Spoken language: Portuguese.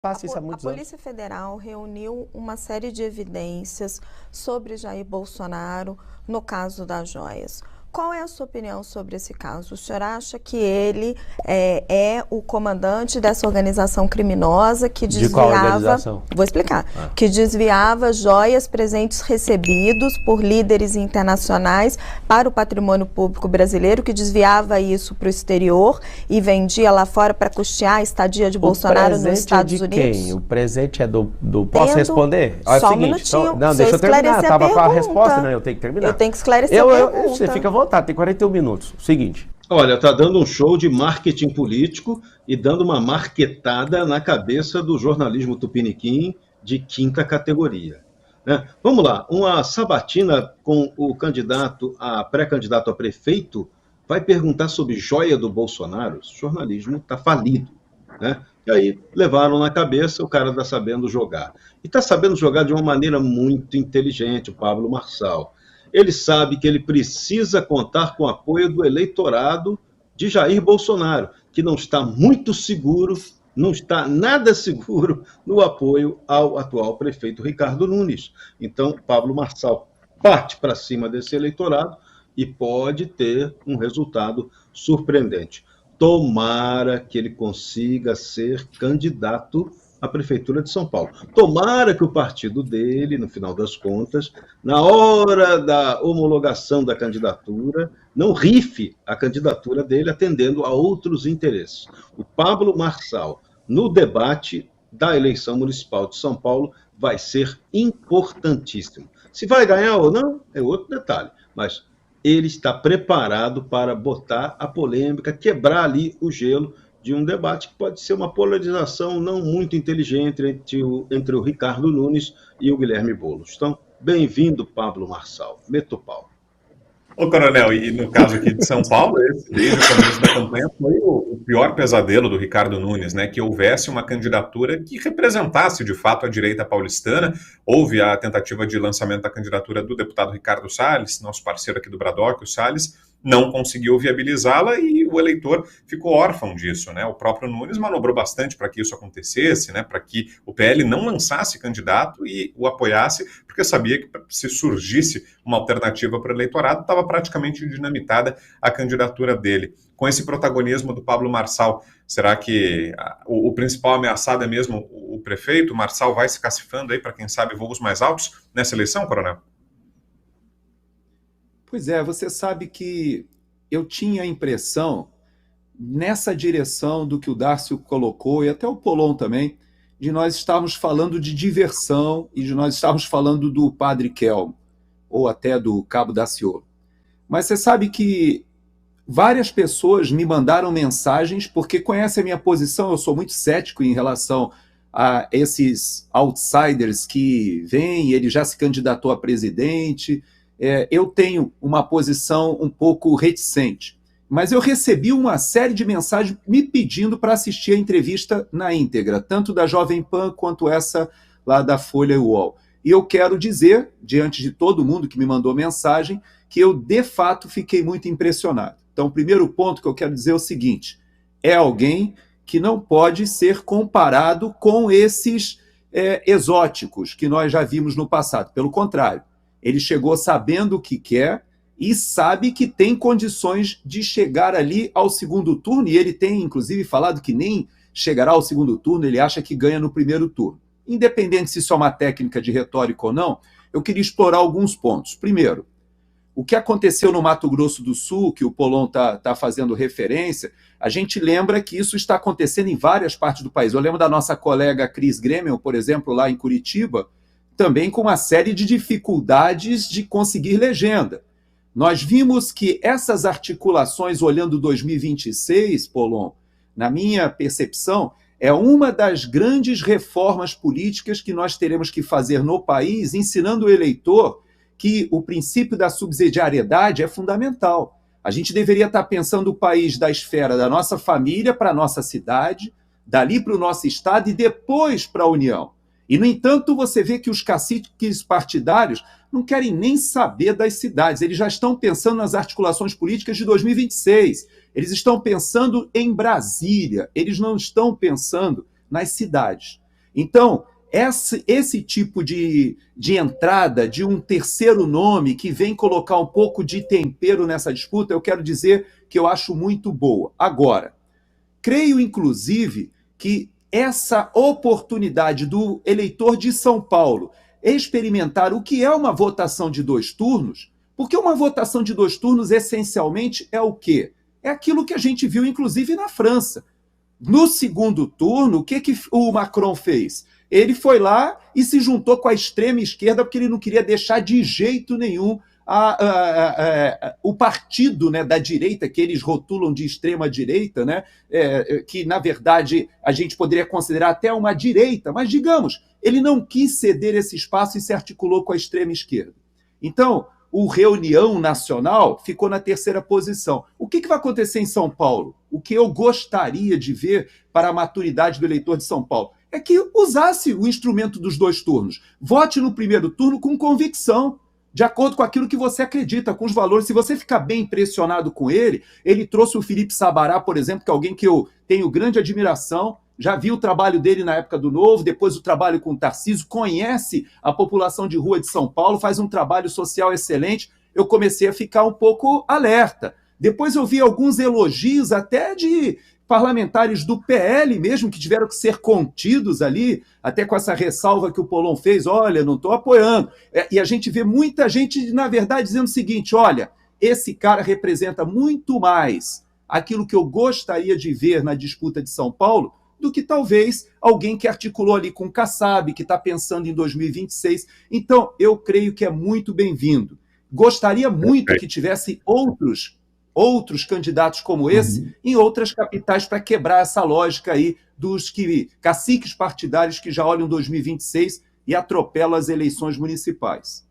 Faço isso há A muitos anos. Polícia Federal reuniu uma série de evidências sobre Jair Bolsonaro no caso das joias. Qual é a sua opinião sobre esse caso? O senhor acha que ele é o comandante dessa organização criminosa que De qual desviava... organização? Vou explicar. Que desviava joias, presentes recebidos por líderes internacionais para o patrimônio público brasileiro, que desviava isso para o exterior e vendia lá fora para custear a estadia de Bolsonaro nos Estados Unidos? Quem? O presente é do... Posso responder? Olha, só um minutinho. Não, deixa eu terminar. Estava com a resposta, né? Eu tenho que terminar. Eu tenho que esclarecer a pergunta. Você fica à vontade, tem 41 minutos. Seguinte. Olha, tá dando um show de marketing político e dando uma marquetada na cabeça do jornalismo tupiniquim de quinta categoria. Né? Vamos lá, uma sabatina com o pré-candidato a prefeito vai perguntar sobre joia do Bolsonaro. O jornalismo está falido. Né? E aí levaram na cabeça, o cara está sabendo jogar. E está sabendo jogar de uma maneira muito inteligente, o Pablo Marçal. Ele sabe que ele precisa contar com o apoio do eleitorado de Jair Bolsonaro, que não está muito seguro, não está nada seguro no apoio ao atual prefeito Ricardo Nunes. Então, Pablo Marçal parte para cima desse eleitorado e pode ter um resultado surpreendente. Tomara que ele consiga ser candidato à Prefeitura de São Paulo. Tomara que o partido dele, no final das contas, na hora da homologação da candidatura, não rife a candidatura dele atendendo a outros interesses. O Pablo Marçal, no debate da eleição municipal de São Paulo, vai ser importantíssimo. Se vai ganhar ou não, é outro detalhe, mas ele está preparado para botar a polêmica, quebrar ali o gelo de um debate que pode ser uma polarização não muito inteligente entre o Ricardo Nunes e o Guilherme Boulos. Então, bem-vindo, Pablo Marçal. Meta o pau. Ô, Coronel, e no caso aqui de São Paulo, desde o começo da campanha, foi o pior pesadelo do Ricardo Nunes, né? Que houvesse uma candidatura que representasse, de fato, a direita paulistana. Houve a tentativa de lançamento da candidatura do deputado Ricardo Salles, nosso parceiro aqui do Bradock, o Salles, não conseguiu viabilizá-la e o eleitor ficou órfão disso, né? O próprio Nunes manobrou bastante para que isso acontecesse, né? Para que o PL não lançasse candidato e o apoiasse, porque sabia que se surgisse uma alternativa para o eleitorado, estava praticamente dinamitada a candidatura dele. Com esse protagonismo do Pablo Marçal, será que o principal ameaçado é mesmo o prefeito? O Marçal vai se cacifando aí para, quem sabe, voos mais altos nessa eleição, Coronel? Pois é, você sabe que eu tinha a impressão, nessa direção do que o Darcio colocou, e até o Polon também, de nós estarmos falando de diversão e de nós estarmos falando do Padre Kelmo, ou até do Cabo Daciolo. Mas você sabe que várias pessoas me mandaram mensagens, porque conhecem a minha posição, eu sou muito cético em relação a esses outsiders que vêm, ele já se candidatou a presidente. Eu tenho uma posição um pouco reticente, mas eu recebi uma série de mensagens me pedindo para assistir a entrevista na íntegra, tanto da Jovem Pan quanto essa lá da Folha UOL. E eu quero dizer, diante de todo mundo que me mandou mensagem, que eu, de fato, fiquei muito impressionado. Então, o primeiro ponto que eu quero dizer é o seguinte: é alguém que não pode ser comparado com esses exóticos que nós já vimos no passado. Pelo contrário, ele chegou sabendo o que quer e sabe que tem condições de chegar ali ao segundo turno, e ele tem, inclusive, falado que nem chegará ao segundo turno, ele acha que ganha no primeiro turno. Independente se isso é uma técnica de retórica ou não, eu queria explorar alguns pontos. Primeiro, o que aconteceu no Mato Grosso do Sul, que o Polon está fazendo referência, a gente lembra que isso está acontecendo em várias partes do país. Eu lembro da nossa colega Cris Grêmio, por exemplo, lá em Curitiba, também com uma série de dificuldades de conseguir legenda. Nós vimos que essas articulações, olhando 2026, Polon, na minha percepção, é uma das grandes reformas políticas que nós teremos que fazer no país, ensinando o eleitor que o princípio da subsidiariedade é fundamental. A gente deveria estar pensando o país da esfera da nossa família para a nossa cidade, dali para o nosso estado e depois para a União. E, no entanto, você vê que os caciques partidários não querem nem saber das cidades. Eles já estão pensando nas articulações políticas de 2026. Eles estão pensando em Brasília. Eles não estão pensando nas cidades. Então, esse tipo de entrada de um terceiro nome que vem colocar um pouco de tempero nessa disputa, eu quero dizer que eu acho muito boa. Agora, creio, inclusive, que essa oportunidade do eleitor de São Paulo experimentar o que é uma votação de 2 turnos, porque uma votação de 2 turnos, essencialmente, é o quê? É aquilo que a gente viu, inclusive, na França. No segundo turno, o que o Macron fez? Ele foi lá e se juntou com a extrema esquerda porque ele não queria deixar de jeito nenhum o partido, né, da direita, que eles rotulam de extrema direita, né, que, na verdade, a gente poderia considerar até uma direita, mas, digamos, ele não quis ceder esse espaço e se articulou com a extrema esquerda. Então, o Reunião Nacional ficou na 3ª posição. O que vai acontecer em São Paulo? O que eu gostaria de ver para a maturidade do eleitor de São Paulo é que usasse o instrumento dos 2 turnos. Vote no primeiro turno com convicção, de acordo com aquilo que você acredita, com os valores. Se você ficar bem impressionado com ele trouxe o Felipe Sabará, por exemplo, que é alguém que eu tenho grande admiração, já vi o trabalho dele na época do Novo, depois o trabalho com o Tarcísio, conhece a população de rua de São Paulo, faz um trabalho social excelente. Eu comecei a ficar um pouco alerta. Depois eu vi alguns elogios até de parlamentares do PL mesmo, que tiveram que ser contidos ali, até com essa ressalva que o Polon fez, olha, não estou apoiando. E a gente vê muita gente, na verdade, dizendo o seguinte, olha, esse cara representa muito mais aquilo que eu gostaria de ver na disputa de São Paulo do que talvez alguém que articulou ali com o Kassab, que está pensando em 2026. Então, eu creio que é muito bem-vindo. Gostaria muito que tivesse outros candidatos como esse em outras capitais para quebrar essa lógica aí dos caciques partidários que já olham 2026 e atropelam as eleições municipais.